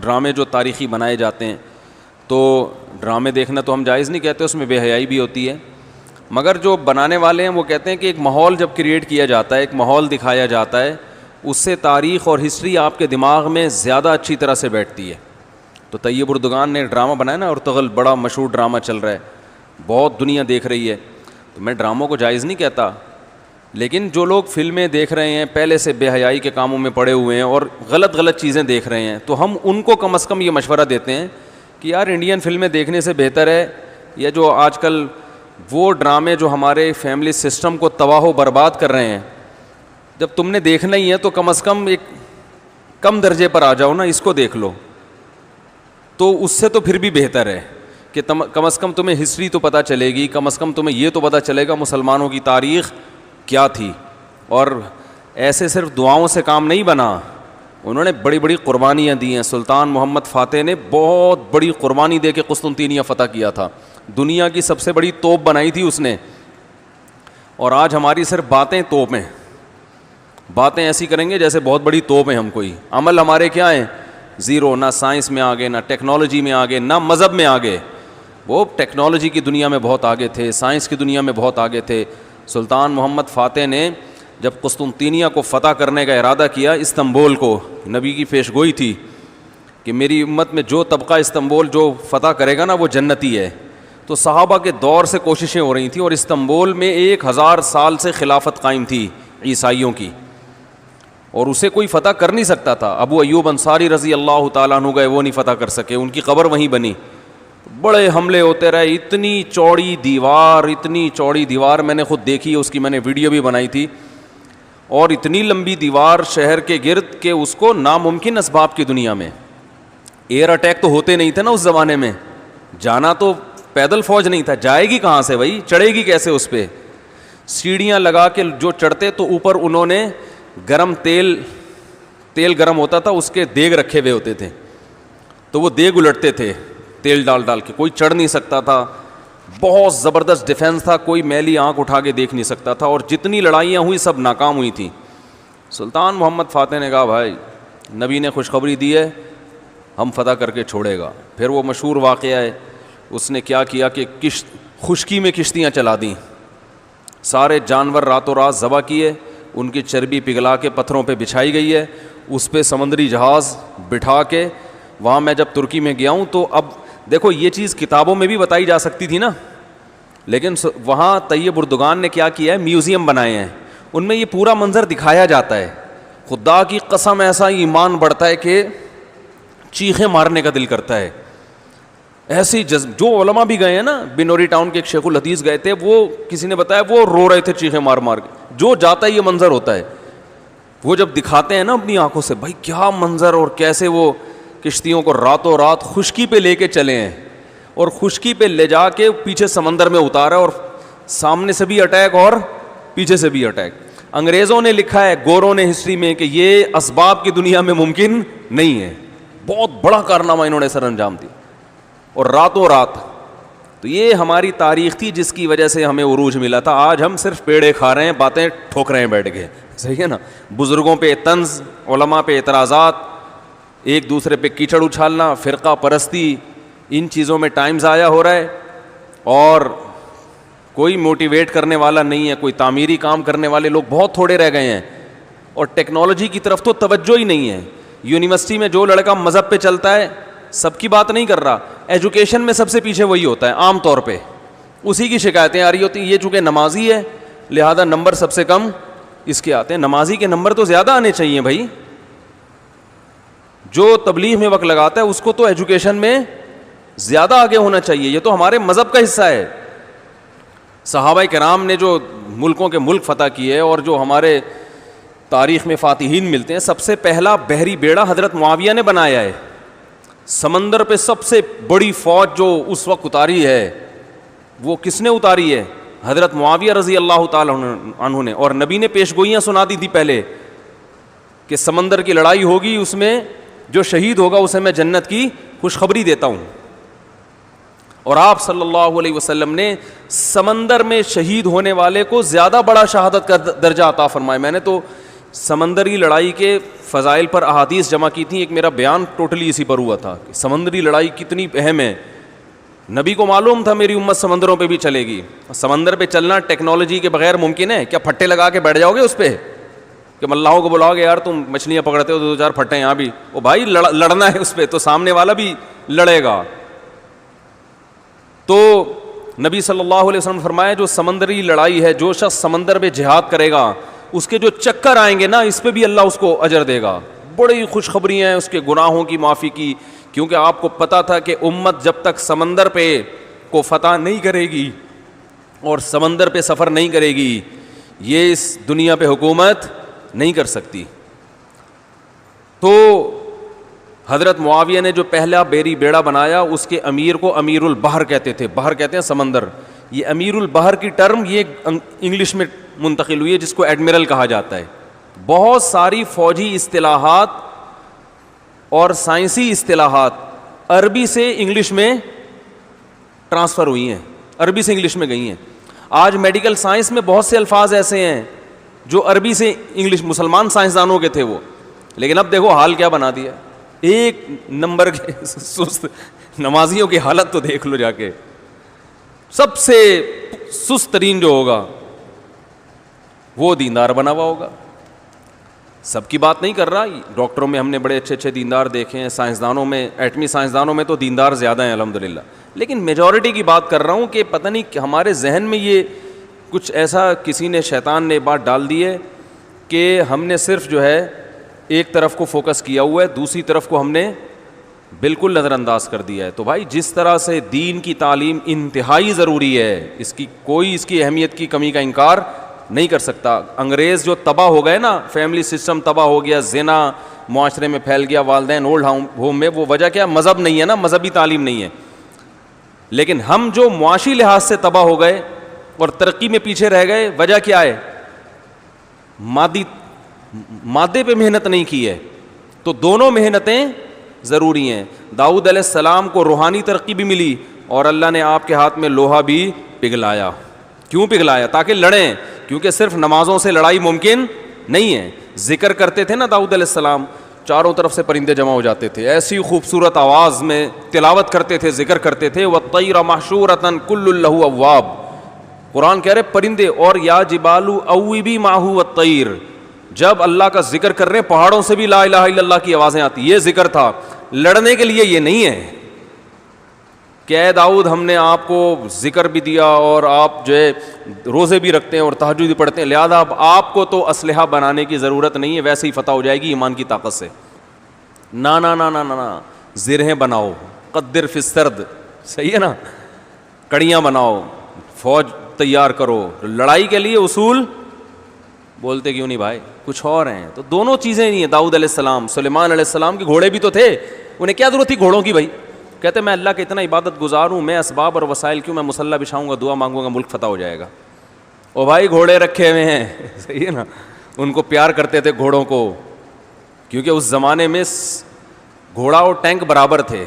ڈرامے جو تاریخی بنائے جاتے ہیں، تو ڈرامے دیکھنا تو ہم جائز نہیں کہتے، اس میں بے حیائی بھی ہوتی ہے، مگر جو بنانے والے ہیں وہ کہتے ہیں کہ ایک ماحول جب کریٹ کیا جاتا ہے، ایک ماحول دکھایا جاتا ہے، اس سے تاریخ اور ہسٹری آپ کے دماغ میں زیادہ اچھی طرح سے بیٹھتی ہے۔ تو طیب اردگان نے ڈرامہ بنایا نا، ارطغرل، بڑا مشہور ڈرامہ چل رہا ہے، بہت دنیا دیکھ رہی ہے، تو میں ڈراموں کو جائز نہیں کہتا، لیکن جو لوگ فلمیں دیکھ رہے ہیں پہلے سے بے حیائی کے کاموں میں پڑے ہوئے ہیں اور غلط چیزیں دیکھ رہے ہیں، تو ہم ان کو کم از کم یہ مشورہ دیتے ہیں کہ یار انڈین فلمیں دیکھنے سے بہتر ہے، یا جو آج کل وہ ڈرامے جو ہمارے فیملی سسٹم کو تباہ و برباد کر رہے ہیں، جب تم نے دیکھنا ہی ہے تو کم از کم ایک کم درجے پر آ جاؤ نا، اس کو دیکھ لو، تو اس سے تو پھر بھی بہتر ہے کہ کم از کم تمہیں ہسٹری تو پتہ چلے گی، کم از کم تمہیں یہ تو پتہ چلے گا مسلمانوں کی تاریخ کیا تھی۔ اور ایسے صرف دعاؤں سے کام نہیں بنا، انہوں نے بڑی بڑی قربانیاں دی ہیں۔ سلطان محمد فاتح نے بہت بڑی قربانی دے کے قسطنطینیہ فتح کیا تھا، دنیا کی سب سے بڑی توپ بنائی تھی اس نے، اور آج ہماری صرف باتیں توپ ہیں، باتیں ایسی کریں گے جیسے بہت بڑی توپ ہیں ہم، کوئی عمل ہمارے کیا ہیں؟ زیرو، نہ سائنس میں آگے، نہ ٹیکنالوجی میں آگے، نہ مذہب میں آگے۔ وہ ٹیکنالوجی کی دنیا میں بہت آگے تھے، سائنس کی دنیا میں بہت آگے تھے۔ سلطان محمد فاتح نے جب قسطنطینیہ کو فتح کرنے کا ارادہ کیا، استنبول کو، نبی کی پیشگوئی تھی کہ میری امت میں جو طبقہ استنبول جو فتح کرے گا نا وہ جنتی ہے، تو صحابہ کے دور سے کوششیں ہو رہی تھیں، اور استنبول میں 1000 سال سے خلافت قائم تھی عیسائیوں کی، اور اسے کوئی فتح کر نہیں سکتا تھا۔ ابو ایوب انصاری رضی اللہ تعالیٰ عنہ گئے، وہ نہیں فتح کر سکے، ان کی قبر وہیں بنی، بڑے حملے ہوتے رہے، اتنی چوڑی دیوار میں نے خود دیکھی ہے، اس کی میں نے ویڈیو بھی بنائی تھی، اور اتنی لمبی دیوار شہر کے گرد کہ اس کو ناممکن اسباب کی دنیا میں، ایئر اٹیک تو ہوتے نہیں تھے نا اس زمانے میں، جانا تو پیدل فوج نہیں تھا، جائے گی کہاں سے بھائی، چڑھے گی کیسے اس پہ؟ سیڑھیاں لگا کے جو چڑھتے تو اوپر انہوں نے گرم تیل گرم ہوتا تھا، اس کے دیگ رکھے ہوئے ہوتے تھے، تو وہ دیگ الٹتے تھے تیل ڈال کے، کوئی چڑھ نہیں سکتا تھا، بہت زبردست ڈیفنس تھا، کوئی میلی آنکھ اٹھا کے دیکھ نہیں سکتا تھا، اور جتنی لڑائیاں ہوئی سب ناکام ہوئی تھیں۔ سلطان محمد فاتح نے کہا بھائی نبی نے خوشخبری دی ہے، ہم فتح کر کے چھوڑے گا۔ پھر وہ مشہور واقعہ ہے، اس نے کیا کیا کہ خشکی میں کشتیاں چلا دیں، سارے جانور راتوں رات ذبح کیے، ان کی چربی پگھلا کے پتھروں پہ بچھائی گئی ہے، اس پہ سمندری جہاز بٹھا کے، وہاں میں جب ترکی میں گیا ہوں تو اب دیکھو یہ چیز کتابوں میں بھی بتائی جا سکتی تھی نا، لیکن وہاں طیب اردگان نے کیا کیا ہے، میوزیم بنائے ہیں، ان میں یہ پورا منظر دکھایا جاتا ہے۔ خدا کی قسم ایسا ایمان بڑھتا ہے کہ چیخیں مارنے کا دل کرتا ہے، ایسی جو علماء بھی گئے ہیں نا، بنوری ٹاؤن کے ایک شیخ الحدیث گئے تھے، وہ کسی نے بتایا وہ رو رہے تھے چیخیں مار مار کے، جو جاتا ہے یہ منظر ہوتا ہے، وہ جب دکھاتے ہیں نا اپنی آنکھوں سے، بھائی کیا منظر، اور کیسے وہ کشتیوں کو راتوں رات خشکی پہ لے کے چلے ہیں، اور خشکی پہ لے جا کے پیچھے سمندر میں اتارا، اور سامنے سے بھی اٹیک اور پیچھے سے بھی اٹیک۔ انگریزوں نے لکھا ہے، گوروں نے ہسٹری میں، کہ یہ اسباب کی دنیا میں ممکن نہیں ہے، بہت بڑا کارنامہ انہوں نے سر انجام دیا، اور راتوں رات۔ تو یہ ہماری تاریخ تھی جس کی وجہ سے ہمیں عروج ملا تھا۔ آج ہم صرف پیڑے کھا رہے ہیں، باتیں ٹھوک رہے ہیں بیٹھ کے، صحیح ہے نا؟ بزرگوں پہ طنز، علماء پہ اعتراضات، ایک دوسرے پہ کیچڑ اچھالنا، فرقہ پرستی، ان چیزوں میں ٹائم ضائع ہو رہا ہے، اور کوئی موٹیویٹ کرنے والا نہیں ہے، کوئی تعمیری کام کرنے والے لوگ بہت تھوڑے رہ گئے ہیں، اور ٹیکنالوجی کی طرف تو توجہ ہی نہیں ہے۔ یونیورسٹی میں جو لڑکا مذہب پہ چلتا ہے، سب کی بات نہیں کر رہا، ایجوکیشن میں سب سے پیچھے وہی ہوتا ہے، عام طور پہ اسی کی شکایتیں آ رہی ہوتی ہیں، یہ چونکہ نمازی ہے لہذا نمبر سب سے کم اس کے آتے ہیں۔ نمازی کے نمبر تو زیادہ آنے چاہیے بھائی، جو تبلیغ میں وقت لگاتا ہے اس کو تو ایجوکیشن میں زیادہ آگے ہونا چاہیے، یہ تو ہمارے مذہب کا حصہ ہے۔ صحابہ کرام نے جو ملکوں کے ملک فتح کیے، اور جو ہمارے تاریخ میں فاتحین ملتے ہیں، سب سے پہلا بحری بیڑا حضرت معاویہ نے بنایا ہے، سمندر پہ سب سے بڑی فوج جو اس وقت اتاری ہے وہ کس نے اتاری ہے؟ حضرت معاویہ رضی اللہ تعالیٰ عنہ نے، اور نبی نے پیشگوئیاں سنا دی تھی پہلے کہ سمندر کی لڑائی ہوگی، اس میں جو شہید ہوگا اسے میں جنت کی خوشخبری دیتا ہوں، اور آپ صلی اللہ علیہ وسلم نے سمندر میں شہید ہونے والے کو زیادہ بڑا شہادت کا درجہ عطا فرمایا۔ میں نے تو سمندری لڑائی کے فضائل پر احادیث جمع کی تھیں. ایک میرا بیان ٹوٹلی اسی پر ہوا تھا کہ سمندری لڑائی کتنی اہم ہے. نبی کو معلوم تھا میری امت سمندروں پہ بھی چلے گی. سمندر پہ چلنا ٹیکنالوجی کے بغیر ممکن ہے کیا؟ پھٹے لگا کے بیٹھ جاؤ گے اس پہ کہ ملاحوں کو بلاؤ گے یار تم مچھلیاں پکڑتے ہو، 2-4 پھٹے یہاں بھی. او بھائی لڑنا ہے اس پہ تو سامنے والا بھی لڑے گا. تو نبی صلی اللہ علیہ وسلم نے فرمایا جو سمندری لڑائی ہے، جو شخص سمندر پہ جہاد کرے گا اس کے جو چکر آئیں گے نا اس پہ بھی اللہ اس کو اجر دے گا. بڑی خوشخبری ہیں اس کے گناہوں کی معافی کی، کیونکہ آپ کو پتا تھا کہ امت جب تک سمندر پہ کو فتح نہیں کرے گی اور سمندر پہ سفر نہیں کرے گی یہ اس دنیا پہ حکومت نہیں کر سکتی. تو حضرت معاویہ نے جو پہلا بیڑا بنایا اس کے امیر کو امیر البحر کہتے تھے. بحر کہتے ہیں سمندر. یہ امیر البحر کی ٹرم یہ انگلش میں منتقل ہوئی ہے جس کو ایڈمرل کہا جاتا ہے. بہت ساری فوجی اصطلاحات اور سائنسی اصطلاحات عربی سے انگلش میں ٹرانسفر ہوئی ہیں، عربی سے انگلش میں گئی ہیں. آج میڈیکل سائنس میں بہت سے الفاظ ایسے ہیں جو عربی سے انگلش، مسلمان سائنسدانوں کے تھے وہ، لیکن اب دیکھو حال کیا بنا دیا. ایک نمبر کے سست نمازیوں کی حالت تو دیکھ لو جا کے. سب سے سست ترین جو ہوگا وہ دیندار بنا ہوا ہوگا. سب کی بات نہیں کر رہا، ڈاکٹروں میں ہم نے بڑے اچھے دیندار دیکھے ہیں، سائنسدانوں میں، ایٹمی سائنسدانوں میں تو دیندار زیادہ ہیں الحمدللہ، لیکن میجورٹی کی بات کر رہا ہوں کہ پتہ نہیں ہمارے ذہن میں یہ کچھ ایسا کسی نے، شیطان نے بات ڈال دی ہے کہ ہم نے صرف جو ہے ایک طرف کو فوکس کیا ہوا ہے، دوسری طرف کو ہم نے بالکل نظر انداز کر دیا ہے. تو بھائی جس طرح سے دین کی تعلیم انتہائی ضروری ہے، اس کی کوئی اس کی اہمیت کی کمی کا انکار نہیں کر سکتا. انگریز جو تباہ ہو گئے نا، فیملی سسٹم تباہ ہو گیا، زنا معاشرے میں پھیل گیا، والدین اولڈ ہوم میں، وہ وجہ کیا؟ مذہب نہیں ہے نا، مذہبی تعلیم نہیں ہے. لیکن ہم جو معاشی لحاظ سے تباہ ہو گئے اور ترقی میں پیچھے رہ گئے، وجہ کیا ہے؟ مادے پہ محنت نہیں کی ہے. تو دونوں محنتیں ضروری ہیں. داؤد علیہ السلام کو روحانی ترقی بھی ملی اور اللہ نے آپ کے ہاتھ میں لوہا بھی پگھلایا. کیوں پگھلایا؟ تاکہ لڑیں، کیونکہ صرف نمازوں سے لڑائی ممکن نہیں ہے. ذکر کرتے تھے نا داؤد علیہ السلام، چاروں طرف سے پرندے جمع ہو جاتے تھے، ایسی خوبصورت آواز میں تلاوت کرتے تھے، ذکر کرتے تھے. وَالطَّيْرَ مَحْشُورَةً كُلٌّ لَهُ أَوَّابٌ. قرآن کہہ رہے پرندے، اور یا جبال اوبی ماہو والطیر. جب اللہ کا ذکر کر رہے ہیں پہاڑوں سے بھی لا الہ الا اللہ کی آوازیں آتی. یہ ذکر تھا، لڑنے کے لیے یہ نہیں ہے کہ اے داؤد ہم نے آپ کو ذکر بھی دیا اور آپ جو ہے روزے بھی رکھتے ہیں اور تہجد بھی پڑھتے ہیں، لہذا اب آپ کو تو اسلحہ بنانے کی ضرورت نہیں ہے، ویسے ہی فتح ہو جائے گی ایمان کی طاقت سے. نا نا نا نا نا، زرہیں بناؤ، قدر فی السرد، صحیح ہے نا، کڑیاں بناؤ، فوج تیار کرو. لڑائی کے لیے اصول بولتے کیوں نہیں بھائی؟ کچھ اور ہیں. تو دونوں چیزیں نہیں ہیں. داؤد علیہ السلام، سلیمان علیہ السلام کے گھوڑے بھی تو تھے، انہیں کیا ضرورت تھی گھوڑوں کی بھائی؟ کہتے میں اللہ کا اتنا عبادت گزار ہوں، میں اسباب اور وسائل کیوں، میں مسلح بچھاؤں گا، دعا مانگوں گا، ملک فتح ہو جائے گا. او بھائی گھوڑے رکھے ہوئے ہیں، صحیح ہے نا. ان کو پیار کرتے تھے گھوڑوں کو، کیونکہ اس زمانے میں گھوڑا اور ٹینک برابر تھے،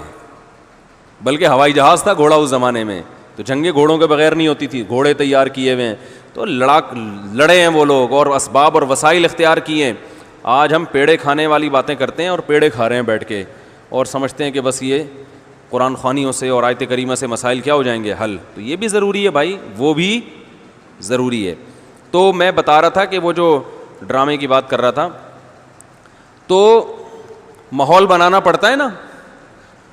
بلکہ ہوائی جہاز تھا گھوڑا اس زمانے میں. تو جنگیں گھوڑوں کے بغیر نہیں ہوتی تھی، گھوڑے تیار کیے ہوئے ہیں. تو لڑے ہیں وہ لوگ اور اسباب اور وسائل اختیار کیے ہیں. آج ہم پیڑے کھانے والی باتیں کرتے ہیں اور پیڑے کھا رہے ہیں بیٹھ کے، اور سمجھتے ہیں کہ بس یہ قرآن خوانیوں سے اور آیت کریمہ سے مسائل کیا ہو جائیں گے حل. تو یہ بھی ضروری ہے بھائی، وہ بھی ضروری ہے. تو میں بتا رہا تھا کہ وہ جو ڈرامے کی بات کر رہا تھا، تو ماحول بنانا پڑتا ہے نا.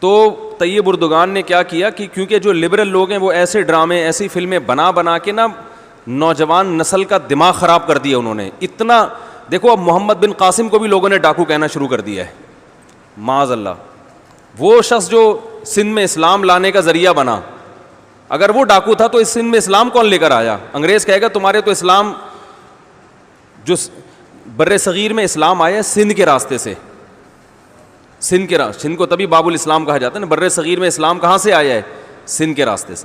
تو طیب اردگان نے کیا کیا کہ کیونکہ جو لبرل لوگ ہیں وہ ایسے ڈرامے، ایسی فلمیں بنا کے نا نوجوان نسل کا دماغ خراب کر دیا انہوں نے. اتنا دیکھو، اب محمد بن قاسم کو بھی لوگوں نے ڈاکو کہنا شروع کر دیا ہے، معاذ اللہ. وہ شخص جو سندھ میں اسلام لانے کا ذریعہ بنا، اگر وہ ڈاکو تھا تو اس سندھ میں اسلام کون لے کر آیا؟ انگریز کہے گا تمہارے تو اسلام، جو بر صغیر میں اسلام آیا ہے سندھ کے راستے سے، سندھ کو تبھی باب الاسلام کہا جاتا ہے نا. بر صغیر میں اسلام کہاں سے آیا ہے؟ سندھ کے راستے سے.